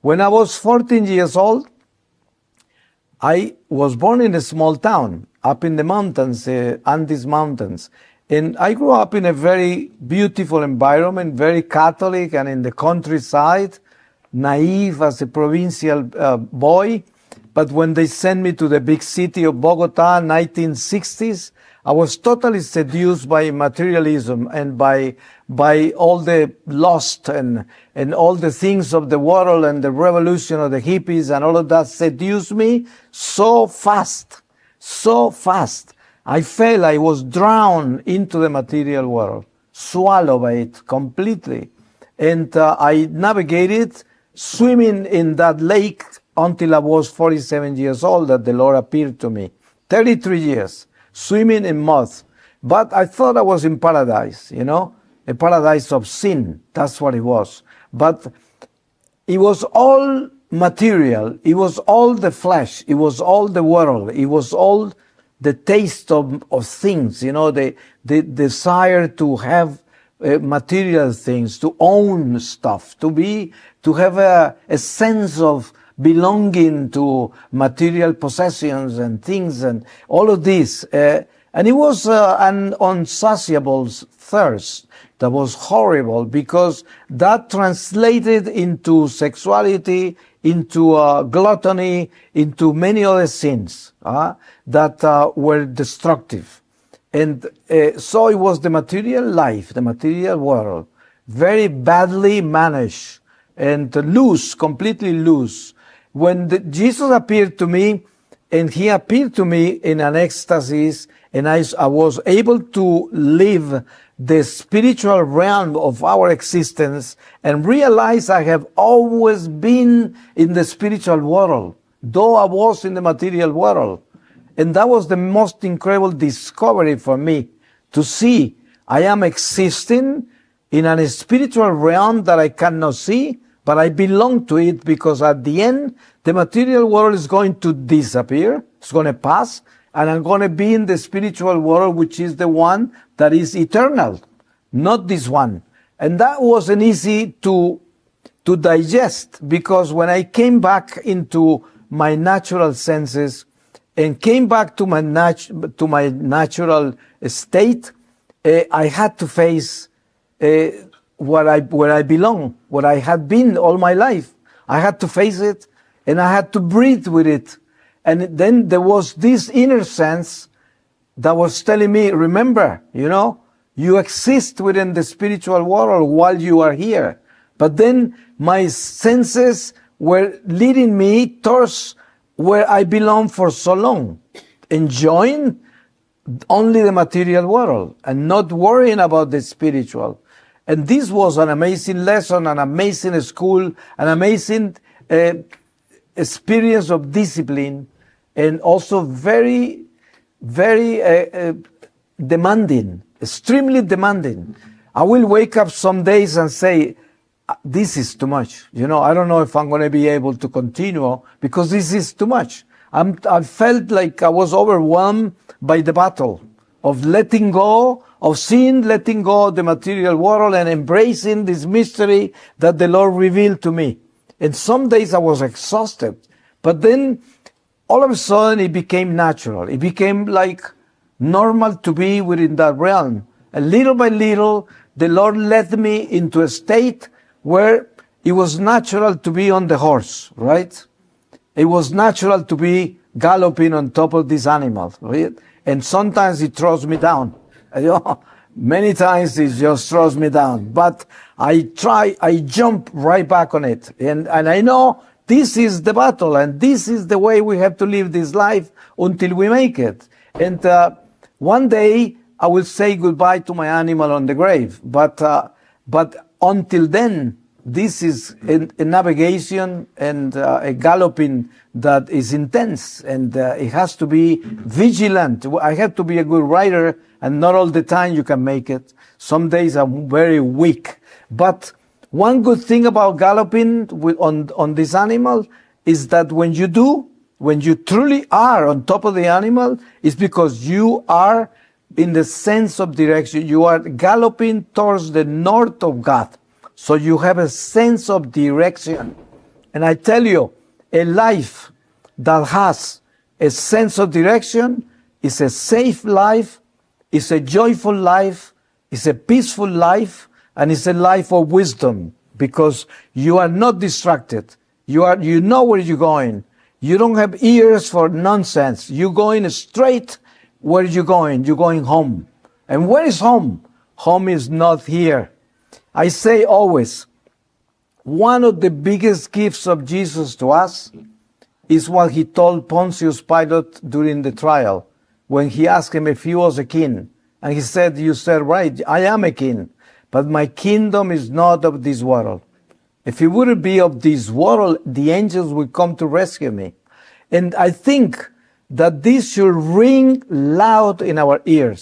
When I was 14 years old, I was born in a small town up in the mountains, Andes Mountains. And I grew up in a very beautiful environment, very Catholic and in the countryside, naive as a provincial boy. But when they sent me to the big city of Bogota, 1960s, I was totally seduced by materialism and by all the lust and all the things of the world and the revolution of the hippies and all of that seduced me so fast, so fast. I felt I was drowned into the material world, swallowed by it completely. And I navigated swimming in that lake until I was 47 years old that the Lord appeared to me. 33 years, swimming in mud. But I thought I was in paradise, you know, a paradise of sin. That's what it was. But it was all material. It was all the flesh. It was all the world. It was all the taste of things, you know, the desire to have material things, to own stuff, to have a sense of belonging to material possessions and things and all of this. And it was an unsatiable thirst that was horrible because that translated into sexuality, into gluttony, into many other sins that were destructive. And so it was the material life, the material world, very badly managed and loose, completely loose. When Jesus appeared to me, and he appeared to me in an ecstasy, and I was able to live the spiritual realm of our existence and realize I have always been in the spiritual world, though I was in the material world. And that was the most incredible discovery for me, to see I am existing in a spiritual realm that I cannot see, but I belong to it because at the end, the material world is going to disappear, it's going to pass, and I'm going to be in the spiritual world, which is the one that is eternal, not this one. And that wasn't easy to digest, because when I came back into my natural senses and came back to my natural state, I had to face where I belong, what I had been all my life. I had to face it, and I had to breathe with it. And then there was this inner sense that was telling me, remember, you know, you exist within the spiritual world while you are here. But then my senses were leading me towards where I belong for so long, enjoying only the material world and not worrying about the spiritual. And this was an amazing lesson, an amazing school, an amazing experience of discipline, and also very, very demanding, extremely demanding. I will wake up some days and say, this is too much. You know, I don't know if I'm going to be able to continue because this is too much. I felt like I was overwhelmed by the battle of letting go of sin, letting go of the material world, and embracing this mystery that the Lord revealed to me. And some days I was exhausted, but then all of a sudden it became natural. It became like normal to be within that realm. And little by little, the Lord led me into a state where it was natural to be on the horse, right? It was natural to be galloping on top of this animal, right? And sometimes it throws me down. You know, many times it just throws me down. But I jump right back on it. And I know this is the battle, and this is the way we have to live this life until we make it. And one day I will say goodbye to my animal on the grave. But until then, this is a navigation and a galloping that is intense, and it has to be vigilant. I have to be a good rider, and not all the time you can make it. Some days I'm very weak. But one good thing about galloping on this animal is that when you truly are on top of the animal, it's because you are in the sense of direction. You are galloping towards the north of God. So you have a sense of direction. And I tell you, a life that has a sense of direction is a safe life, is a joyful life, is a peaceful life, and is a life of wisdom, because you are not distracted. You know where you're going. You don't have ears for nonsense. You're going straight where you're going. You're going home. And where is home? Home is not here. I say always, one of the biggest gifts of Jesus to us is what he told Pontius Pilate during the trial, when he asked him if he was a king. And he said, you said right, I am a king, but my kingdom is not of this world. If it wouldn't be of this world, the angels would come to rescue me. And I think that this should ring loud in our ears.